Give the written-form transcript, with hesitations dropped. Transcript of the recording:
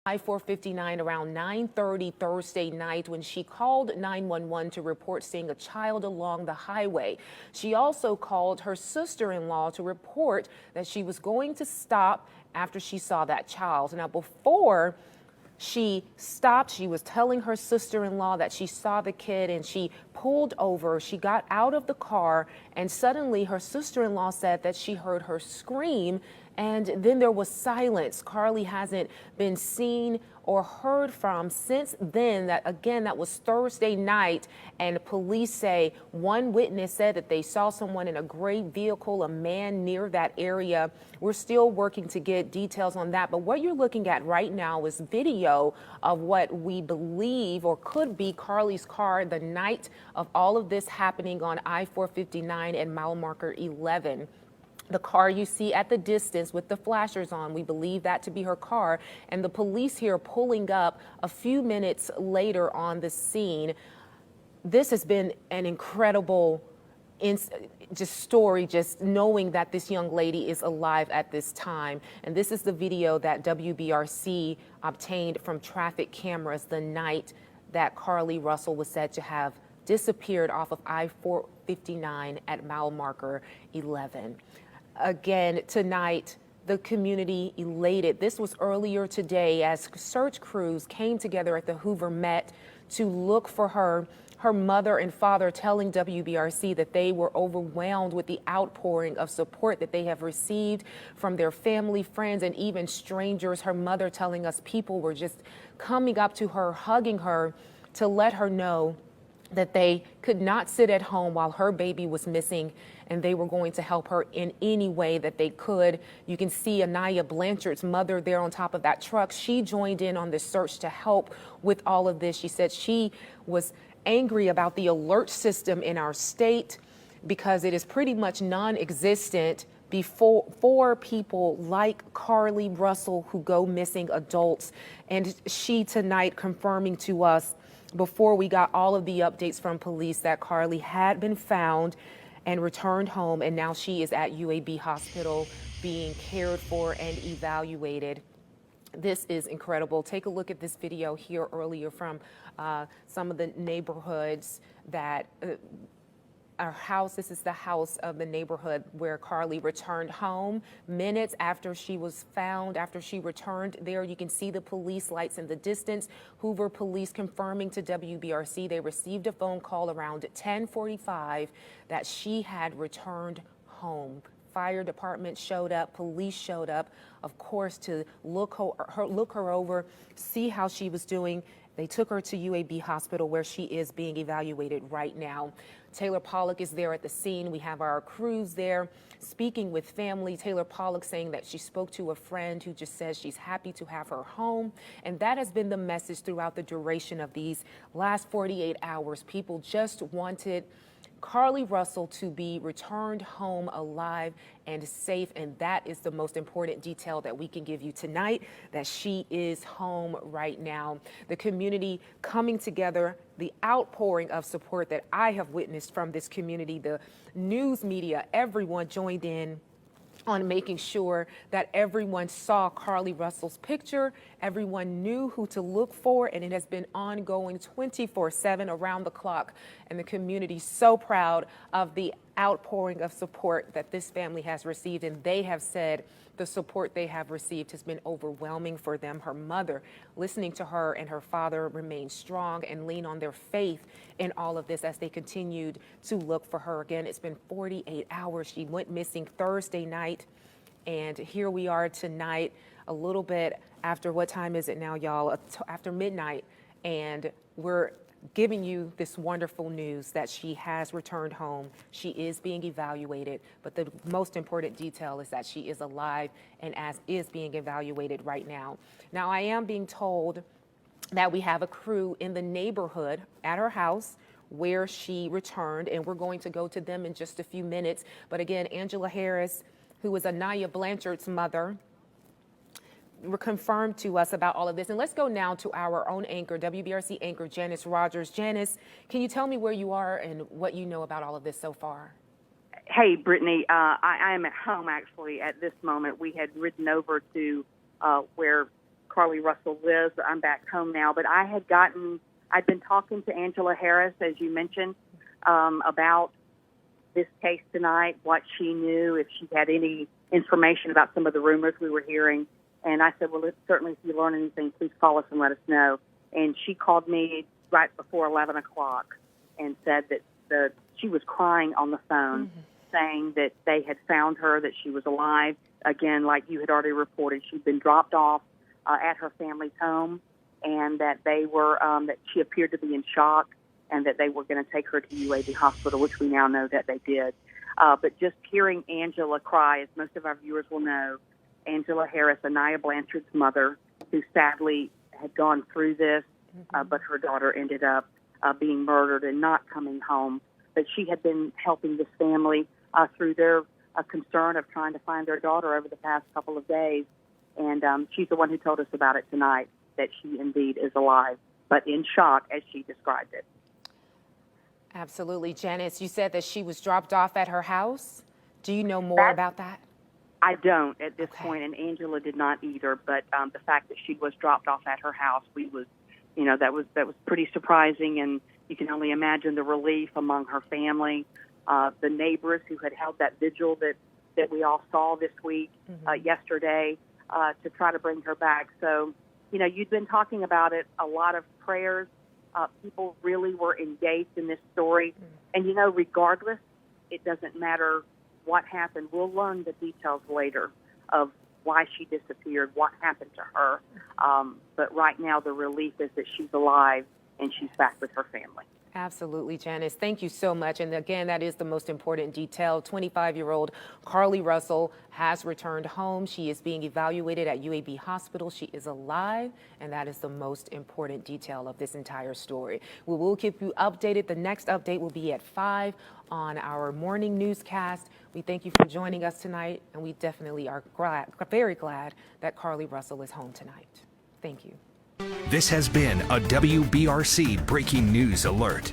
I-459 around 9:30 Thursday night when she called 911 to report seeing a child along the highway. She also called her sister-in-law to report that she was going to stop after she saw that child. Now, before she stopped, she was telling her sister-in-law that she saw the kid and she pulled over. She got out of the car and suddenly her sister-in-law said that she heard her scream, and then there was silence. Carlee hasn't been seen or heard from since then. That was Thursday night, and police say one witness said that they saw someone in a gray vehicle, a man near that area. We're still working to get details on that, but what you're looking at right now is video of what we believe or could be Carlee's car the night of all of this happening on I-459 and mile marker 11. The car you see at the distance with the flashers on, we believe that to be her car, and the police here pulling up a few minutes later on the scene. This has been an incredible story, just knowing that this young lady is alive at this time. And this is the video that WBRC obtained from traffic cameras the night that Carlee Russell was said to have disappeared off of I-459 at mile marker 11. Again, tonight, the community elated. This was earlier today as search crews came together at the Hoover Met to look for her. Her mother and father telling WBRC that they were overwhelmed with the outpouring of support that they have received from their family, friends, and even strangers. Her mother telling us people were just coming up to her, hugging her to let her know that they could not sit at home while her baby was missing, and they were going to help her in any way that they could. You can see Anaya Blanchard's mother there on top of that truck. She joined in on the search to help with all of this. She said she was angry about the alert system in our state because it is pretty much non-existent for people like Carlee Russell who go missing, adults. And she tonight confirming to us, before we got all of the updates from police, that Carlee had been found and returned home, and now she is at UAB Hospital being cared for and evaluated. This is incredible. Take a look at this video here earlier from some of the neighborhoods that our house. This is the house of the neighborhood where Carlee returned home. Minutes after she was found, after she returned there, you can see the police lights in the distance. Hoover police confirming to WBRC they received a phone call around 10:45 that she had returned home. Fire department showed up, police showed up, of course, to look her over, see how she was doing. They took her to UAB Hospital where she is being evaluated right now. Taylor Pollock is there at the scene. We have our crews there speaking with family. Taylor Pollock saying that she spoke to a friend who just says she's happy to have her home. And that has been the message throughout the duration of these last 48 hours. People just wanted Carlee Russell to be returned home alive and safe, and that is the most important detail that we can give you tonight, that she is home right now. The community coming together, the outpouring of support that I have witnessed from this community, the news media, everyone joined in on making sure that everyone saw Carlee Russell's picture, everyone knew who to look for, and it has been ongoing 24/7 around the clock. And the community so proud of the outpouring of support that this family has received, and they have said the support they have received has been overwhelming for them. Her mother, listening to her and her father remain strong and lean on their faith in all of this as they continued to look for her. Again, it's been 48 hours. She went missing Thursday night, and here we are tonight, a little bit after, what time is it now, y'all? After midnight, and we're giving you this wonderful news that she has returned home. She is being evaluated, but the most important detail is that she is alive and is being evaluated right now. Now, I am being told that we have a crew in the neighborhood at her house where she returned, and we're going to go to them in just a few minutes. But again, Angela Harris, who is Anaya Blanchard's mother, were confirmed to us about all of this. And let's go now to our own anchor, WBRC anchor, Janice Rogers. Janice, can you tell me where you are and what you know about all of this so far? Hey, Brittany, I am at home, actually, at this moment. We had ridden over to where Carlee Russell lives. I'm back home now, but I'd been talking to Angela Harris, as you mentioned, about this case tonight, what she knew, if she had any information about some of the rumors we were hearing. And I said, well, certainly if you learn anything, please call us and let us know. And she called me right before 11 o'clock and said that she was crying on the phone, saying that they had found her, that she was alive. Again, like you had already reported, she'd been dropped off at her family's home, and that they were that she appeared to be in shock, and that they were going to take her to UAB Hospital, which we now know that they did. But just hearing Angela cry, as most of our viewers will know, Angela Harris, Anaya Blanchard's mother, who sadly had gone through this, but her daughter ended up being murdered and not coming home. But she had been helping this family through their concern of trying to find their daughter over the past couple of days. And she's the one who told us about it tonight, that she indeed is alive, but in shock, as she described it. Absolutely. Janice, you said that she was dropped off at her house. Do you know more about that? I don't at this point, and Angela did not either. But the fact that she was dropped off at her house, that was pretty surprising, and you can only imagine the relief among her family, the neighbors who had held that vigil that we all saw this week, yesterday, to try to bring her back. So, you'd been talking about it, a lot of prayers. People really were engaged in this story. And, regardless, it doesn't matter what happened. We'll learn the details later of why she disappeared, what happened to her. But right now, the relief is that she's alive and she's back with her family. Absolutely, Janice. Thank you so much. And again, that is the most important detail. 25-year-old Carlee Russell has returned home. She is being evaluated at UAB Hospital. She is alive, and that is the most important detail of this entire story. We will keep you updated. The next update will be at 5 on our morning newscast. We thank you for joining us tonight, and we definitely are very glad that Carlee Russell is home tonight. Thank you. This has been a WBRC Breaking News Alert.